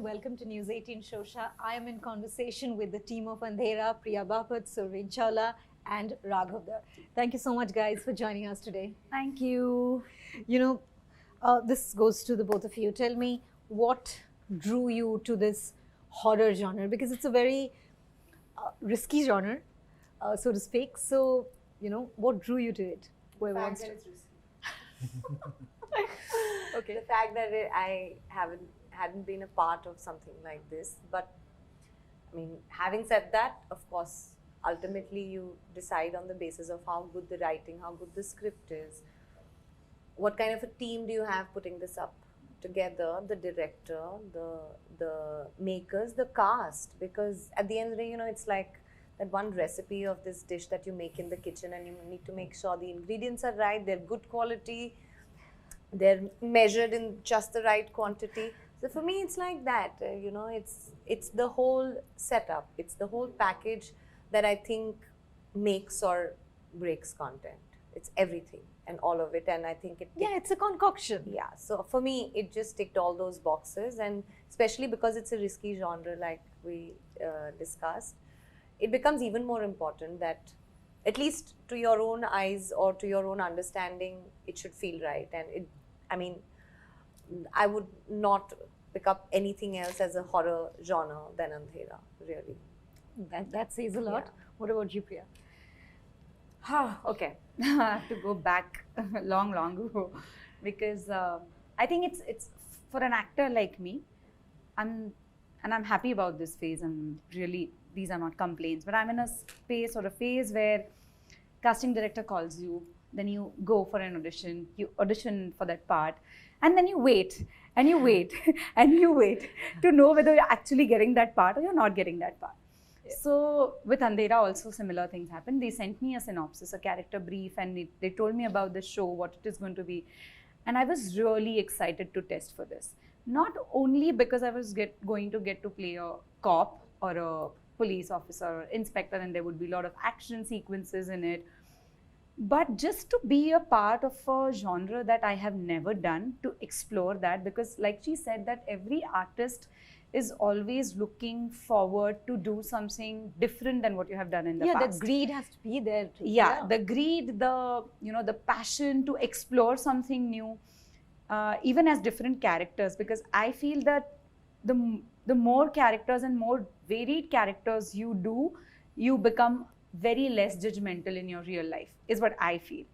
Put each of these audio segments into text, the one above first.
welcome to News 18 Showsha. I am in conversation with the team of Andhera, Priya Bapat, Surveen Chawla and Raaghav Dar. Thank you so much guys for joining us today. Thank you. This goes to the both of you. Tell me what drew you to this horror genre, because it's a very risky genre, so to speak. So, what drew you to it? The fact that it's risky. Okay. The fact that I hadn't been a part of something like this. But I mean, having said that, of course, ultimately you decide on the basis of how good the writing, how good the script is, what kind of a team do you have putting this up together, the director, the makers, the cast. Because at the end of the day, it's like that one recipe of this dish that you make in the kitchen, and you need to make sure the ingredients are right, they're good quality, they're measured in just the right quantity. So for me, it's like that. It's the whole setup, it's the whole package that I think makes or breaks content. It's everything and all of it, and I think it's a concoction. Yeah, so for me, it just ticked all those boxes, and especially because it's a risky genre, like we discussed, it becomes even more important that, at least to your own eyes or to your own understanding, it should feel right. And I would not pick up anything else as a horror genre than Andhera, really. That says a lot. Yeah. What about you, Priya? Okay, I have to go back long ago, because I think it's for an actor like me. I'm happy about this phase. These are not complaints, but I'm in a space or a phase where casting director calls you, then you go for an audition, you audition for that part, and then you wait and you wait and you wait to know whether you're actually getting that part or you're not getting that part. Yeah. So with Andhera also similar things happened. They sent me a synopsis, a character brief, and they told me about the show, what it is going to be. And I was really excited to test for this. Not only because I was going to get to play a cop or a police officer or inspector, and there would be a lot of action sequences in it, but just to be a part of a genre that I have never done, to explore that. Because like she said, that every artist is always looking forward to do something different than what you have done in the past. Yeah, the greed has to be there too. Yeah, the greed, the passion to explore something new, even as different characters. Because I feel that the more characters and more varied characters you do, you become very less judgmental in your real life, is what I feel.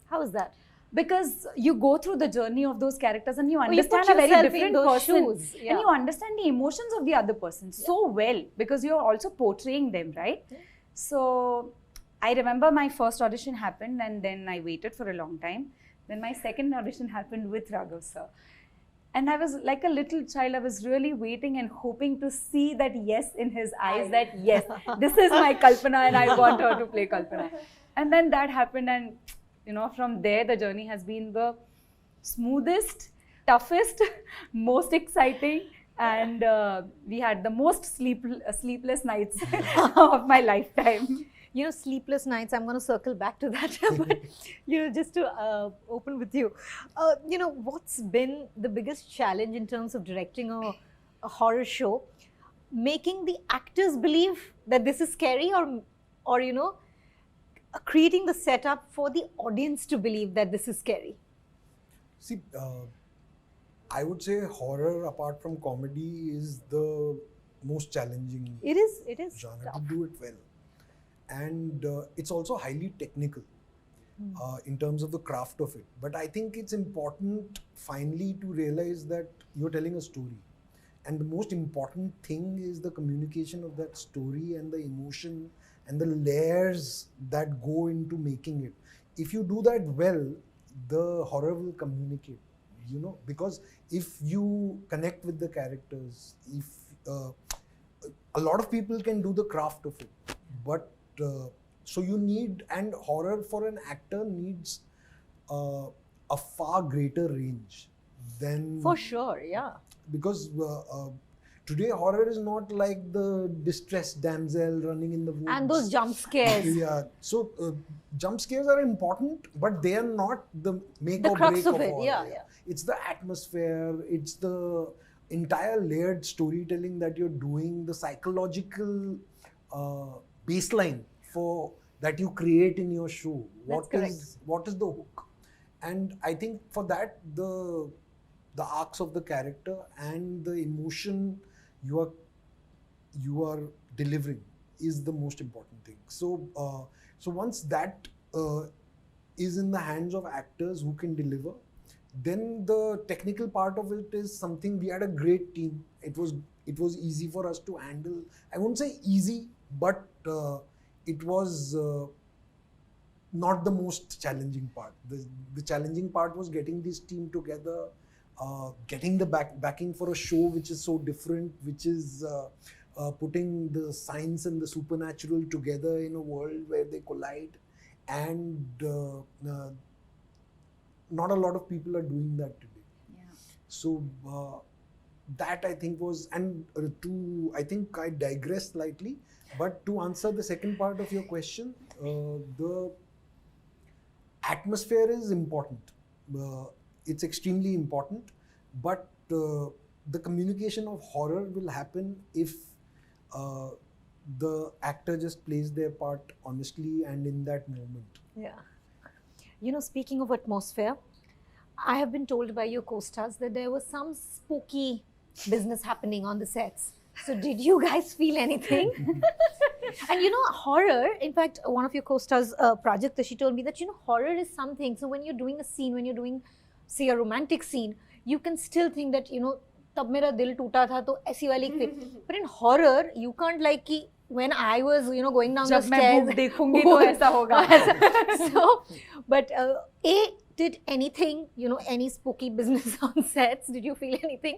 How is that? Because you go through the journey of those characters and you understand you a very yourself different in those person. shoes. Yeah. And you understand the emotions of the other person so well, because you're also portraying them, right? Yeah. So I remember my first audition happened, and then I waited for a long time. Then my second audition happened with Raaghav sir. And I was like a little child, I was really waiting and hoping to see that yes in his eyes, that yes, this is my Kalpana and I want her to play Kalpana. And then that happened, and from there the journey has been the smoothest, toughest, most exciting, and we had the most sleepless nights of my lifetime. Sleepless nights, I'm going to circle back to that. But, just to open with you, what's been the biggest challenge in terms of directing a horror show? Making the actors believe that this is scary, or creating the setup for the audience to believe that this is scary? See, I would say horror, apart from comedy, is the most challenging genre to do it well. And it's also highly technical in terms of the craft of it. But I think it's important finally to realize that you're telling a story. And the most important thing is the communication of that story and the emotion and the layers that go into making it. If you do that well, the horror will communicate, because if you connect with the characters, if a lot of people can do the craft of it, but so you need, and horror for an actor needs a far greater range than... For sure, yeah. Because today horror is not like the distressed damsel running in the woods. And those jump scares. Yeah, so jump scares are important, but they are not the make or crux break of of it. horror. Yeah. It's the atmosphere, it's the entire layered storytelling that you're doing, the psychological baseline for that you create in your show. What is the hook? And I think for that, the arcs of the character and the emotion you are delivering is the most important thing. So once that is in the hands of actors who can deliver, then the technical part of it is something. We had a great team. It was easy for us to handle. I won't say easy, but it was not the most challenging part. The challenging part was getting this team together, getting the backing for a show which is so different, which is putting the science and the supernatural together in a world where they collide. And not a lot of people are doing that today. Yeah. So that I think was, and I think I digress slightly, but to answer the second part of your question, the atmosphere is important. It's extremely important, but the communication of horror will happen if the actor just plays their part honestly and in that moment. Yeah. Speaking of atmosphere, I have been told by your co-stars that there was some spooky business happening on the sets. So did you guys feel anything? And horror, in fact, one of your co-stars, Prajakta, she told me that, horror is something. So when you're doing a scene, when you're doing, say, a romantic scene, you can still think that, tab mera dil toota tha, to aisi wali clip. But in horror, you can't like ki, when I was, going down the stairs. देखूंगी तो ऐसा होगा. So, but did anything, any spooky business on sets? Did you feel anything?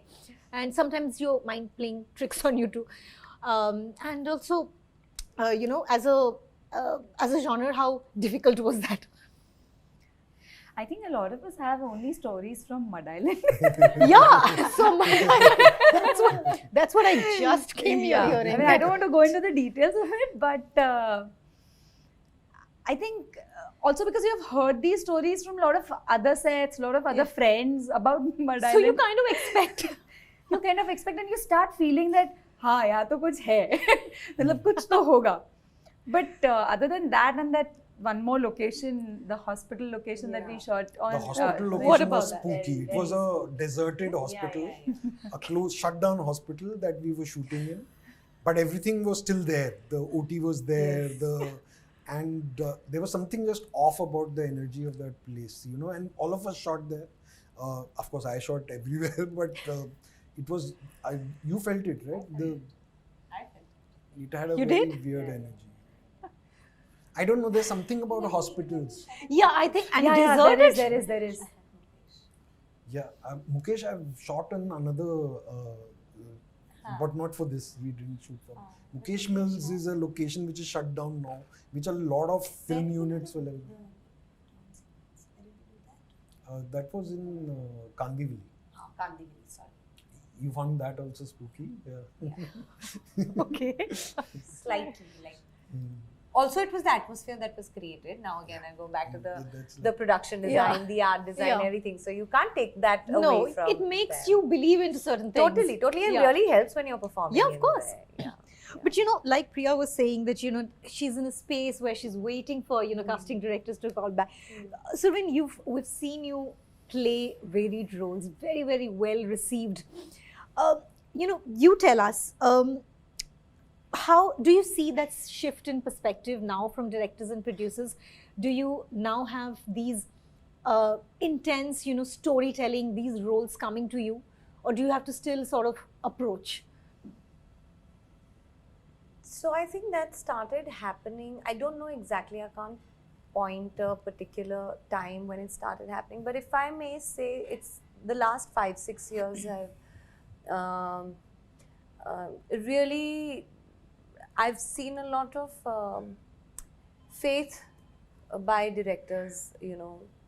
And sometimes your mind playing tricks on you too. And also, as a genre, how difficult was that? I think a lot of us have only stories from Mud Island. Yeah, so that's what I just came here hearing. I mean, I don't want to go into the details of it, but I think also because you have heard these stories from a lot of other sets, a lot of other friends about Mud Island. So you kind of expect. You kind of expect, and you start feeling that, हाँ यार तो कुछ है, मतलब कुछ तो होगा. But other than that, and that one more location, the hospital location that we shot on. The hospital location was spooky. It was a deserted hospital, a closed, shut down hospital that we were shooting in. But everything was still there. The OT was there. And there was something just off about the energy of that place, and all of us shot there. Of course, I shot everywhere, but it was, you felt it, right? I felt it. It had a very weird energy. I don't know, there's something about hospitals. Yeah, I think, and there is. Yeah, Mukesh, I've shot in another, but not for this, we didn't shoot for. Mukesh Mills is a location which is shut down now, which a lot of film units will have. That was in Kandivali. Kandivali, sorry. You found that also spooky? Yeah. Okay. Slightly, like. Also, it was the atmosphere that was created. Now again, I go back to the production design, the art design, everything. So you can't take that away from. No, it makes you believe into certain things. Totally. It really helps when you're performing. Yeah, of course. But like Priya was saying that she's in a space where she's waiting for casting directors to call back. Surveen, we've seen you play varied roles, very, very well received. You tell us. How do you see that shift in perspective now from directors and producers? Do you now have these intense, storytelling, these roles coming to you? Or do you have to still sort of approach? So I think that started happening. I don't know exactly. I can't point a particular time when it started happening. But if I may say, it's the last 5-6 years I've really... I've seen a lot of faith by directors,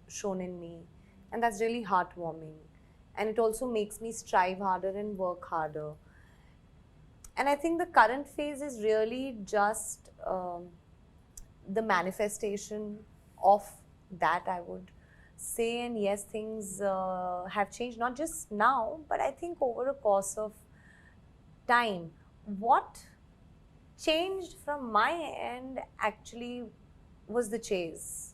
shown in me, and that's really heartwarming. And it also makes me strive harder and work harder. And I think the current phase is really just the manifestation of that, I would say, and yes, things have changed, not just now, but I think over a course of time. What changed from my end actually was the chase.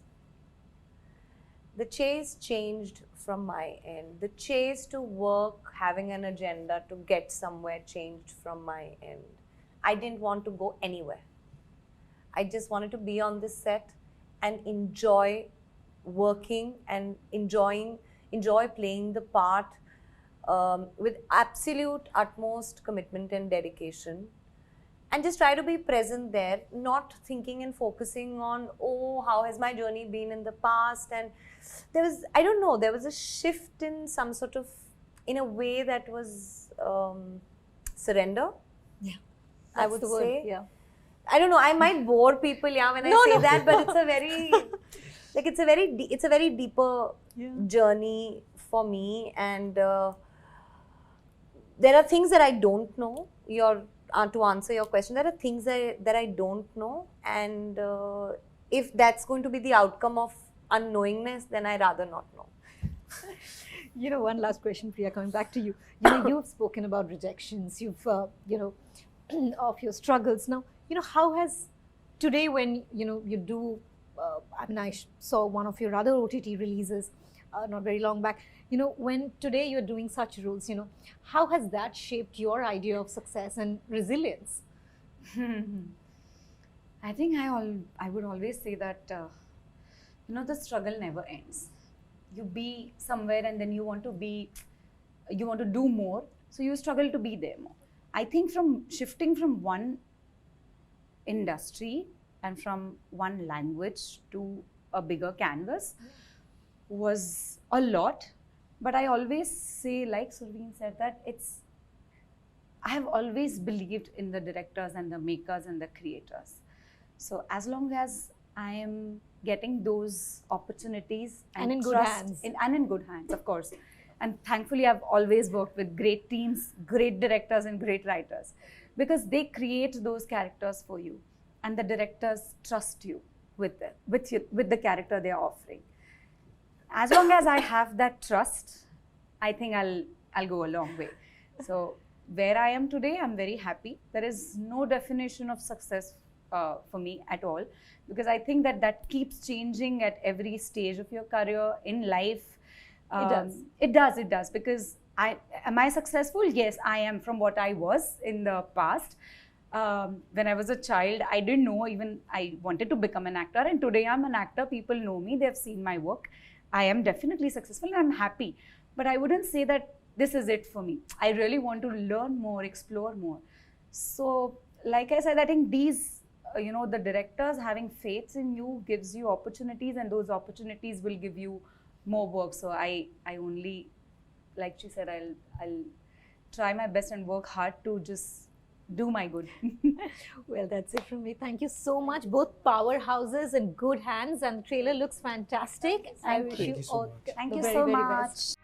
The chase changed from my end. The chase to work, having an agenda to get somewhere changed from my end. I didn't want to go anywhere. I just wanted to be on this set and enjoy working and enjoy playing the part with absolute utmost commitment and dedication, and just try to be present there, not thinking and focusing on, oh, how has my journey been in the past. And there was, I don't know, there was a shift in some sort of, in a way that was surrender. Yeah, I would say. Yeah. I don't know, I might bore people, yeah, when I say that, but it's a very, like, it's a very deeper journey for me. And there are things that I don't know. To answer your question, there are things that I don't know, and if that's going to be the outcome of unknowingness, then I'd rather not know. You know, one last question, Priya, coming back to you. You know, you've spoken about rejections, you've, you know, of your struggles. Now, you know, how has today, when, you know, you do, I mean, I saw one of your other OTT releases not very long back, you know, when today you're doing such roles, you know, how has that shaped your idea of success and resilience? I think I would always say that, you know, the struggle never ends. You be somewhere and then you want to do more, so you struggle to be there more. I think from shifting from one industry and from one language to a bigger canvas was a lot. But I always say, like Surveen said, that I have always believed in the directors and the makers and the creators. So as long as I am getting those opportunities and in good hands. And in good hands, of course. And thankfully, I've always worked with great teams, great directors and great writers, because they create those characters for you. And the directors trust you with the character they are offering. As long as I have that trust, I think I'll go a long way. So where I am today, I'm very happy. There is no definition of success for me at all, because I think that keeps changing at every stage of your career in life. It does. Because am I successful? Yes, I am, from what I was in the past. When I was a child, I didn't know even I wanted to become an actor, and today I'm an actor. People know me, they've seen my work. I am definitely successful and I'm happy. But I wouldn't say that this is it for me. I really want to learn more, explore more. So, like I said, I think these, you know, the directors having faith in you gives you opportunities, and those opportunities will give you more work. So I only, like she said, I'll try my best and work hard to just do my good. Well, that's it from me. Thank you so much. Both powerhouses in good hands, and the trailer looks fantastic. I wish you all Thank you the so very, very much. best.